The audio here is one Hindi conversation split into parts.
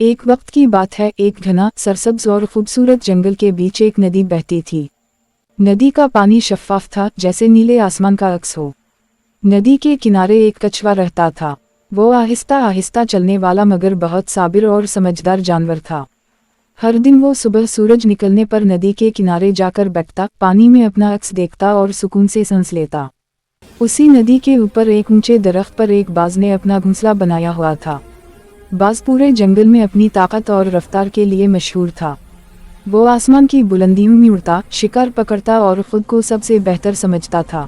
एक वक्त की बात है, एक घना सरसब्ज और खूबसूरत जंगल के बीच एक नदी बहती थी। नदी का पानी शफ्फाफ था, जैसे नीले आसमान का अक्स हो। नदी के किनारे एक कछुआ रहता था। वो आहिस्ता आहिस्ता चलने वाला मगर बहुत साबिर और समझदार जानवर था। हर दिन वो सुबह सूरज निकलने पर नदी के किनारे जाकर बैठता, पानी में अपना अक्स देखता और सुकून से सांस लेता। उसी नदी के ऊपर एक ऊंचे दरख्त पर एक बाज ने अपना घोंसला बनाया हुआ था। बाज पूरे जंगल में अपनी ताकत और रफ्तार के लिए मशहूर था। वो आसमान की बुलंदियों में उड़ता, शिकार पकड़ता और खुद को सबसे बेहतर समझता था।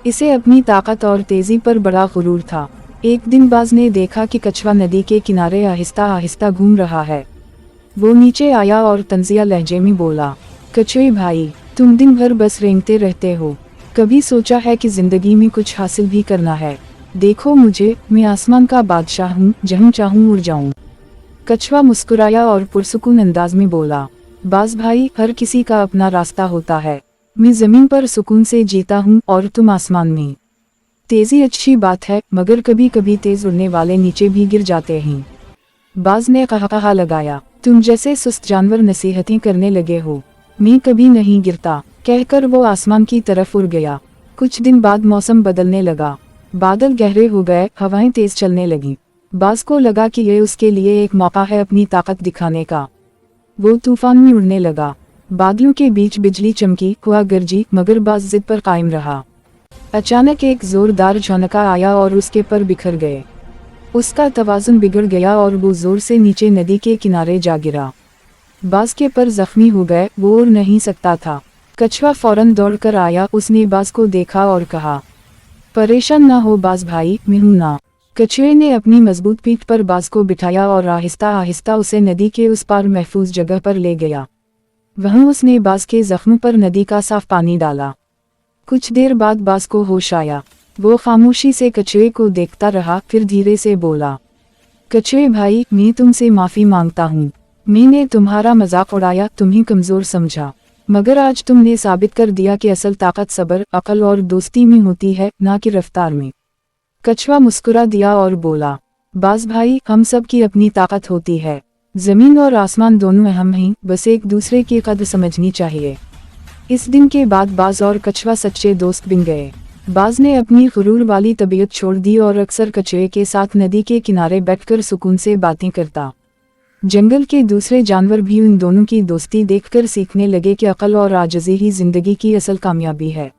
इसे अपनी ताकत और तेजी पर बड़ा गुरूर था। एक दिन बाज ने देखा कि कछुआ नदी के किनारे आहिस्ता आहिस्ता घूम रहा है। वो नीचे आया और तंजिया लहजे में बोला, कछुए भाई, तुम दिन भर बस रेंगते रहते हो, कभी सोचा है कि जिंदगी में कुछ हासिल भी करना है? देखो मुझे, मैं आसमान का बादशाह हूँ, जहाँ चाहूँ उड़ जाऊँ। कछुआ मुस्कुराया और पुरसुकून अंदाज में बोला, बाज भाई, हर किसी का अपना रास्ता होता है। मैं जमीन पर सुकून से जीता हूँ और तुम आसमान में। तेजी अच्छी बात है, मगर कभी कभी तेज उड़ने वाले नीचे भी गिर जाते हैं। बाज ने कहा लगाया, तुम जैसे सुस्त जानवर नसीहतें करने लगे हो। मैं कभी नहीं गिरता, कहकर वो आसमान की तरफ उड़ गया। कुछ दिन बाद मौसम बदलने लगा। बादल गहरे हो गए, हवाएं तेज चलने लगी। बाज को लगा कि ये उसके लिए एक मौका है अपनी ताकत दिखाने का। वो तूफान में उड़ने लगा। बादलों के बीच बिजली चमकी, हवा गरजी, मगर बाज जिद पर कायम रहा। अचानक एक जोरदार झोंका आया और उसके पर बिखर गए। उसका तवाज़ुन बिगड़ गया और वो जोर से नीचे नदी के किनारे जा गिरा। बाज के पर जख्मी हो गए, वो उड़ नहीं सकता था। कछुआ फौरन दौड़कर आया, उसने बाज को देखा और कहा, परेशान ना हो बाज भाई, मैं हूं ना। कछुए ने अपनी मजबूत पीठ पर बाज को बिठाया और आहिस्ता आहिस्ता उसे नदी के उस पार महफूज जगह पर ले गया। वहां उसने बाज के जख्म पर नदी का साफ पानी डाला। कुछ देर बाद बाज को होश आया। वो खामोशी से कछुए को देखता रहा, फिर धीरे से बोला, कछुए भाई, मैं तुमसे माफ़ी मांगता हूँ। मैंने तुम्हारा मजाक उड़ाया, तुम्हें कमज़ोर समझा, मगर आज तुमने साबित कर दिया कि असल ताकत सब्र, अक्ल और दोस्ती में होती है, ना कि रफ्तार में। कछुआ मुस्कुरा दिया और बोला, बाज भाई, हम सब की अपनी ताकत होती है। जमीन और आसमान दोनों अहम हैं, बस एक दूसरे की कदर समझनी चाहिए। इस दिन के बाद बाज और कछुआ सच्चे दोस्त बन गए। बाज ने अपनी गुरूर वाली तबीयत छोड़ दी और अक्सर कछुए के साथ नदी के किनारे बैठकर सुकून से बातें करता। जंगल के दूसरे जानवर भी उन दोनों की दोस्ती देखकर सीखने लगे कि अक्ल और आजिज़ी ही जिंदगी की असल कामयाबी है।